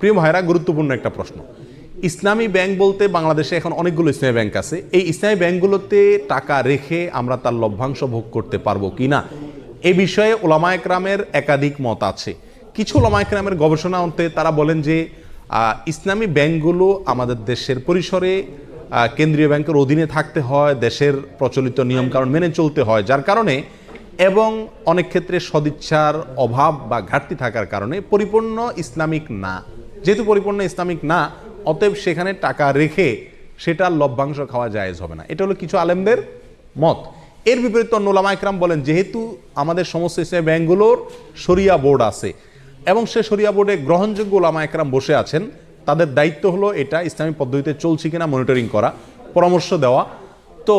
প্রিয় ভাইরা, গুরুত্বপূর্ণ একটা প্রশ্ন। ইসলামী ব্যাংক বলতে বাংলাদেশে এখন অনেকগুলো ইসলামী ব্যাংক আছে। এই ইসলামী ব্যাংকগুলোতে টাকা রেখে আমরা তার লভ্যাংশ ভোগ করতে পারবো কিনা, এ বিষয়ে ওলামায়ে কেরামের একাধিক মত আছে। কিছু ওলামায়ে কেরামের গবেষণা অন্তে তারা বলেন যে ইসলামী ব্যাংকগুলো আমাদের দেশের পরিসরে কেন্দ্রীয় ব্যাংকের অধীনে থাকতে হয়, দেশের প্রচলিত নিয়মকানুন মেনে চলতে হয়, যার কারণে এবং অনেক ক্ষেত্রে সদিচ্ছার অভাব বা ঘাটতি থাকার কারণে পরিপূর্ণ ইসলামিক না। যেহেতু পরিপূর্ণ ইসলামিক না, অতএব সেখানে টাকা রেখে সেটার লভ্যাংশ খাওয়া জায়েজ হবে না। এটা হলো কিছু আলেমদের মত। এর বিপরীতে অন্য ওলামায়ে কেরাম বলেন, যেহেতু আমাদের সমস্ত ইসলামী ব্যাংকগুলোর শরিয়া বোর্ড আছে এবং সে শরিয়া বোর্ডে গ্রহণযোগ্য ওলামায়ে কেরাম বসে আছেন, তাদের দায়িত্ব হলো এটা ইসলামী পদ্ধতিতে চলছে কিনা মনিটরিং করা, পরামর্শ দেওয়া। তো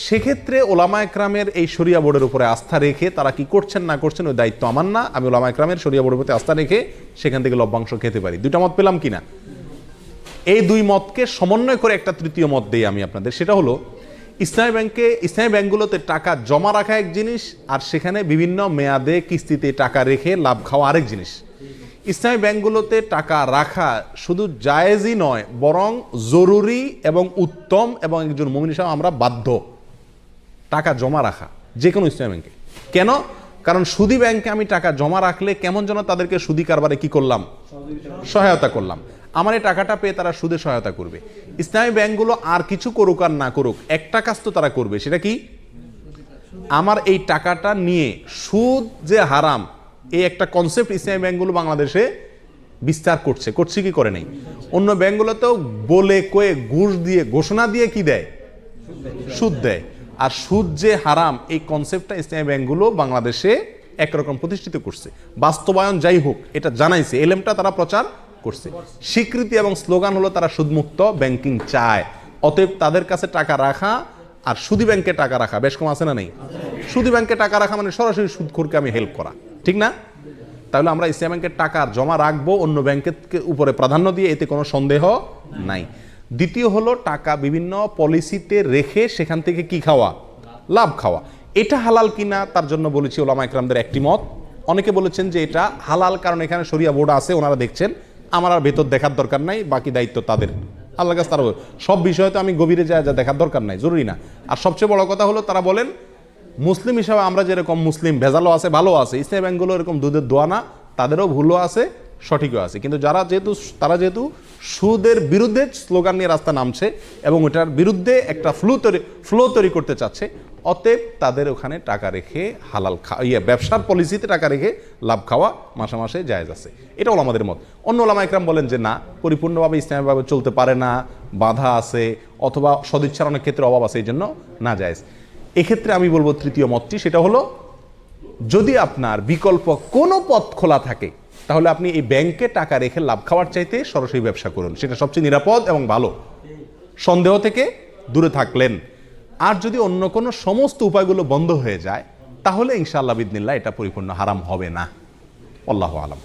সেক্ষেত্রে ওলামায়ে কেরামের এই শরিয়া বোর্ডের উপরে আস্থা রেখে তারা কি করছেন না করছেন ওই দায়িত্ব আমার না। আমি ওলামায়ে কেরামের শরিয়া বোর্ডের প্রতি আস্থা রেখে সেখান থেকে লভ্যাংশ খেতে পারি। দুইটা মত পেলাম কিনা? এই দুই মতকে সমন্বয় করে একটা তৃতীয় মত দিই আমি আপনাদের। সেটা হলো ইসলামী ব্যাংকগুলোতে টাকা জমা রাখা এক জিনিস, আর সেখানে বিভিন্ন মেয়াদে কিস্তিতে টাকা রেখে লাভ খাওয়া আরেক জিনিস। ইসলামী ব্যাংকগুলোতে টাকা রাখা শুধু জায়েজই নয়, বরং জরুরি এবং উত্তম, এবং একজন মুমিন হিসেবে আমরা বাধ্য টাকা জমা রাখা যে কোনো ইসলামী ব্যাংকে। কেন? কারণ সুদী ব্যাংকে আমি টাকা জমা রাখলে কেমন যেন তাদেরকে সুদী কারবারে কি করলাম, সহায়তা করলাম। আমার এই টাকাটা পেয়ে তারা সুদে সহায়তা করবে। ইসলামী ব্যাংকগুলো আর কিছু করুক আর না করুক, একটা কাজ তো তারা করবে, সেটা কি? আমার এই টাকাটা নিয়ে সুদ যে হারাম, এই একটা কনসেপ্ট ইসলামী ব্যাংকগুলো বাংলাদেশে বিস্তার করছে কি করে নেই? অন্য ব্যাংকগুলোতেও বলে কয়ে ঘুষ দিয়ে ঘোষণা দিয়ে কি দেয়, সুদ দেয়। আর সুদ যে হারাম, এই কনসেপ্টটা ইসলামী ব্যাংকগুলো বাংলাদেশে একরকম প্রতিষ্ঠিত করছে। বাস্তবায়ন যাই হোক, এটা জানাইছে, এলেমটা তারা প্রচার করছে। স্বীকৃতি এবং স্লোগান হলো তারা সুদমুক্ত ব্যাংকিং চায়। অতএব তাদের কাছে টাকা রাখা আর সুদী ব্যাংকে টাকা রাখা বেশ কম আছে না নেই? সুদী ব্যাংকে টাকা রাখা মানে সরাসরি সুদখোরকে আমি হেল্প করা, ঠিক না? তাহলে আমরা ইসলামী ব্যাংকের টাকা জমা রাখবো অন্য ব্যাংকের উপরে প্রাধান্য দিয়ে, এতে কোনো সন্দেহ নাই। দ্বিতীয় হলো টাকা বিভিন্ন পলিসিতে রেখে সেখান থেকে কি খাওয়া, লাভ খাওয়া। এটা হালাল কিনা তার জন্য বলেছি ওলামায়ে কেরামদের একটি মত। অনেকে বলেছেন যে এটা হালাল, কারণ এখানে শরিয়া বোর্ড আছে, ওনারা দেখছেন, আমার আর ভেতর দেখার দরকার নাই, বাকি দায়িত্ব তাদের, আল্লাহর কাছে তারা সব বিষয়ে তো আমি গভীরে যা দেখার দরকার নাই, জরুরি না। আর সবচেয়ে বড় কথা হলো তারা বলেন মুসলিম হিসাবে আমরা যেরকম মুসলিম, ভেজালও আছে ভালো আছে, ইসলামী ব্যাংকগুলো এরকম দুধের দোয়া না, তাদেরও ভুলও আছে সঠিকও আছে। কিন্তু তারা যেহেতু সুদের বিরুদ্ধে স্লোগান নিয়ে রাস্তা নামছে এবং ওটার বিরুদ্ধে একটা ফ্লো তৈরি করতে চাচ্ছে, অতএব তাদের ওখানে টাকা রেখে হালাল ব্যবসার পলিসিতে টাকা রেখে লাভ খাওয়া মাসে মাসে জায়েজ আছে। এটাও আমাদের মত। অন্য ওলামায়ে কেরাম বলেন যে না, পরিপূর্ণভাবে ইসলামীভাবে চলতে পারে না, বাধা আছে, অথবা সদিচ্ছার অনেক ক্ষেত্রে অভাব আছে, এই জন্য না জায়েজ। এক্ষেত্রে আমি বলবো তৃতীয় মতটি, সেটা হলো যদি আপনার বিকল্প কোনো পথ খোলা থাকে, তাহলে আপনি এই ব্যাংকে টাকা রেখে লাভ খাওয়ার চাইতে সরাসরি ব্যবসা করুন, সেটা সবচেয়ে নিরাপদ এবং ভালো, সন্দেহ থেকে দূরে থাকলেন। আর যদি অন্য কোনো সমস্ত উপায়গুলো বন্ধ হয়ে যায়, তাহলে ইনশাআল্লাহ বিদিনিল্লাহ এটা পরিপূর্ণ হারাম হবে না। আল্লাহু আলাম।